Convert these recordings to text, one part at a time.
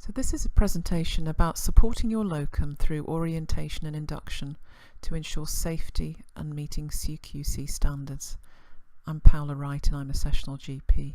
So this is a presentation about supporting your locum through orientation and induction to ensure safety and meeting CQC standards. I'm Paula Wright and I'm a sessional GP.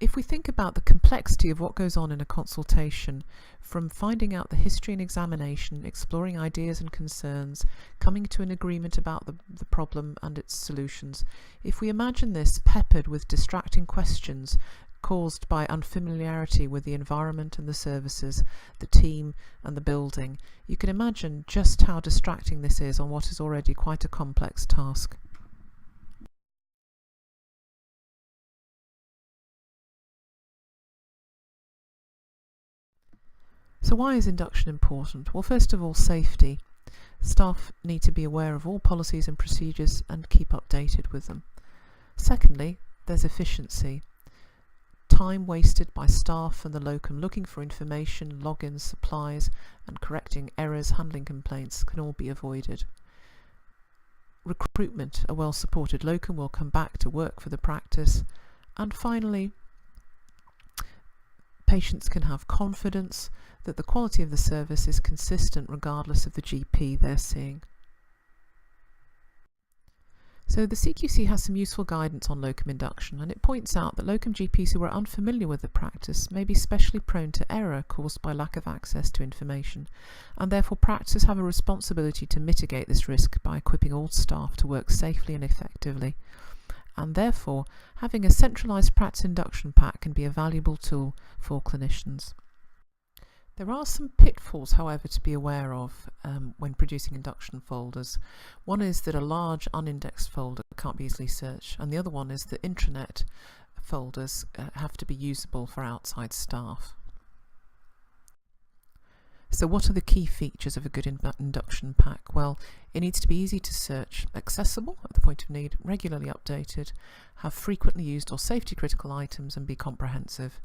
If we think about the complexity of what goes on in a consultation, from finding out the history and examination, exploring ideas and concerns, coming to an agreement about the problem and its solutions, if we imagine this peppered with distracting questions caused by unfamiliarity with the environment and the services, the team and the building, you can imagine just how distracting this is on what is already quite a complex task. So why is induction important? Well, first of all, safety. Staff need to be aware of all policies and procedures and keep updated with them. Secondly, there's efficiency. Time wasted by staff and the locum looking for information, logins, supplies and correcting errors, handling complaints can all be avoided. Recruitment, a well-supported locum will come back to work for the practice. And finally, patients can have confidence that the quality of the service is consistent regardless of the GP they're seeing. So the CQC has some useful guidance on locum induction, and it points out that locum GPs who are unfamiliar with the practice may be especially prone to error caused by lack of access to information, and therefore practices have a responsibility to mitigate this risk by equipping all staff to work safely and effectively. And therefore, having a centralised practice induction pack can be a valuable tool for clinicians. There are some pitfalls, however, to be aware of when producing induction folders. One is that a large unindexed folder can't be easily searched, and the other one is that intranet folders have to be usable for outside staff. So what are the key features of a good induction pack? Well, it needs to be easy to search, accessible at the point of need, regularly updated, have frequently used or safety critical items and be comprehensive.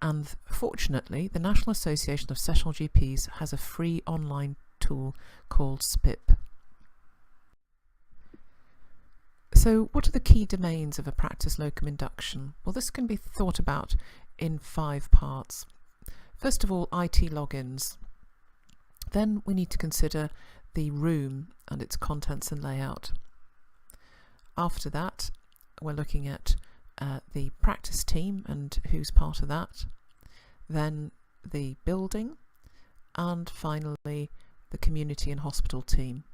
And fortunately, the National Association of Sessional GPs has a free online tool called SPIP. So what are the key domains of a practice locum induction? Well, this can be thought about in 5 parts. First of all, IT logins. Then we need to consider the room and its contents and layout. After that, we're looking at the practice team and who's part of that, then the building, and finally the community and hospital team.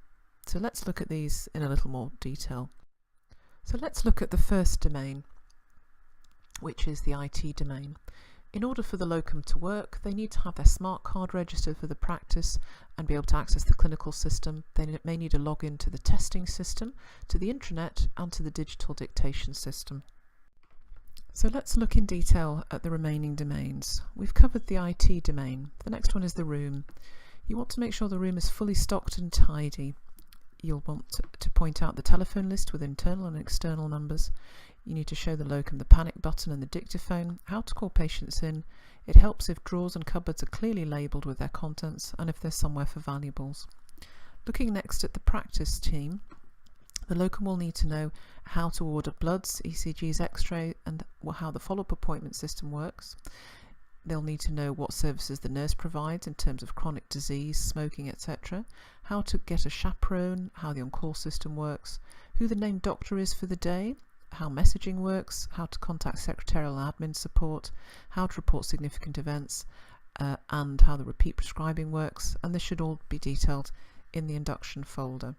So let's look at these in a little more detail. So let's look at the first domain, which is the IT domain. In order for the locum to work, they need to have their smart card registered for the practice and be able to access the clinical system. They may need a login to the testing system, to the intranet and to the digital dictation system. So let's look in detail at the remaining domains. We've covered the IT domain. The next one is the room. You want to make sure the room is fully stocked and tidy. You'll want to point out the telephone list with internal and external numbers. You need to show the locum the panic button and the dictaphone, how to call patients in. It helps if drawers and cupboards are clearly labelled with their contents and if there's somewhere for valuables. Looking next at the practice team, the locum will need to know how to order bloods, ECGs, X-ray and how the follow-up appointment system works. They'll need to know what services the nurse provides in terms of chronic disease, smoking, etc. How to get a chaperone, how the on-call system works, who the named doctor is for the day, how messaging works, how to contact secretarial and admin support, how to report significant events, and how the repeat prescribing works, and this should all be detailed in the induction folder.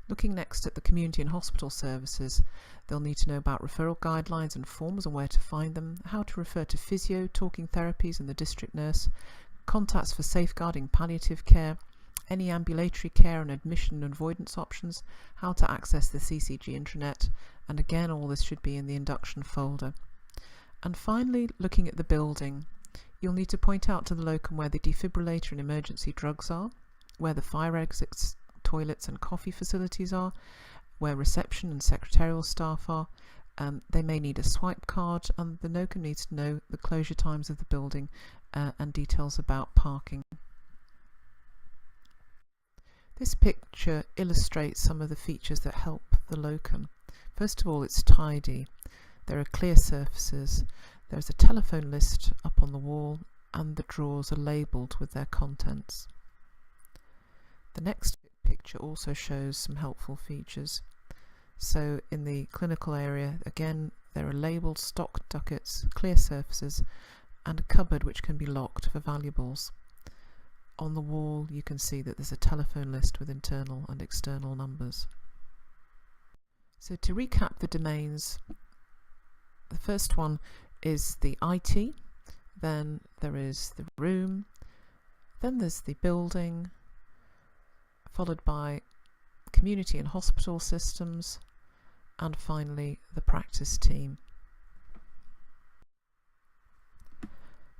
Looking next at the community and hospital services, they'll need to know about referral guidelines and forms and where to find them, how to refer to physio, talking therapies and the district nurse, contacts for safeguarding palliative care, any ambulatory care and admission and avoidance options, how to access the CCG intranet, and again all this should be in the induction folder. And finally, looking at the building, you'll need to point out to the locum where the defibrillator and emergency drugs are, where the fire exits, toilets and coffee facilities are, where reception and secretarial staff are. They may need a swipe card, and the locum needs to know the closure times of the building and details about parking. This picture illustrates some of the features that help the locum. First of all, it's tidy. There are clear surfaces. There's a telephone list up on the wall and the drawers are labelled with their contents. The next picture also shows some helpful features. So in the clinical area, again, there are labelled stock ducats, clear surfaces, and a cupboard which can be locked for valuables. On the wall you can see that there's a telephone list with internal and external numbers. So to recap the domains, the first one is the IT, then there is the room, then there's the building, followed by community and hospital systems, and finally the practice team.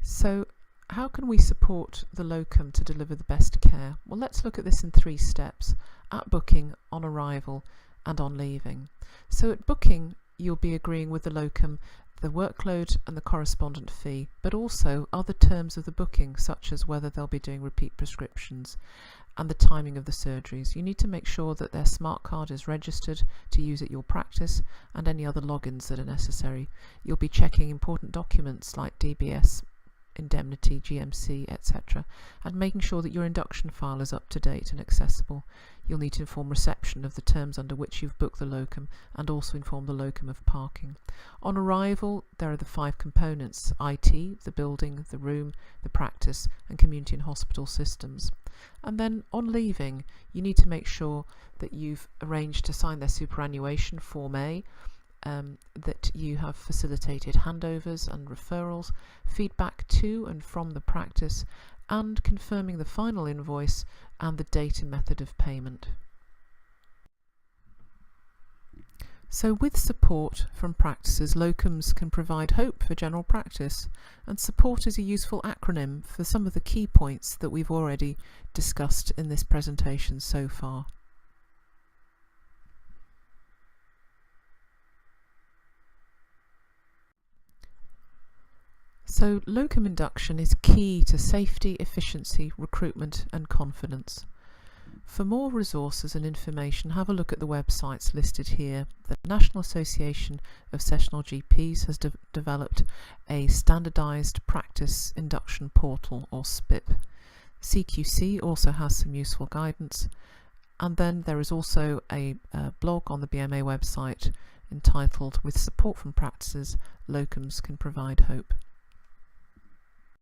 So how can we support the locum to deliver the best care? Well, let's look at this in 3 steps: at booking, on arrival, and on leaving. So at booking, you'll be agreeing with the locum the workload and the correspondent fee, but also other terms of the booking, such as whether they'll be doing repeat prescriptions and the timing of the surgeries. You need to make sure that their smart card is registered to use at your practice and any other logins that are necessary. You'll be checking important documents like DBS, indemnity, GMC, etc., and making sure that your induction file is up to date and accessible. You'll need to inform reception of the terms under which you've booked the locum and also inform the locum of parking. On arrival, there are the 5 components: IT, the building, the room, the practice, and community and hospital systems. And then on leaving, you need to make sure that you've arranged to sign their superannuation Form A, that you have facilitated handovers and referrals, feedback to and from the practice, and confirming the final invoice and the date and method of payment. So with support from practices, locums can provide hope for general practice, and support is a useful acronym for some of the key points that we've already discussed in this presentation so far. So locum induction is key to safety, efficiency, recruitment and confidence. For more resources and information, have a look at the websites listed here. The National Association of Sessional GPs has developed a standardised practice induction portal, or SPIP. CQC also has some useful guidance, and then there is also a blog on the BMA website entitled "With Support from Practices, Locums Can Provide Hope."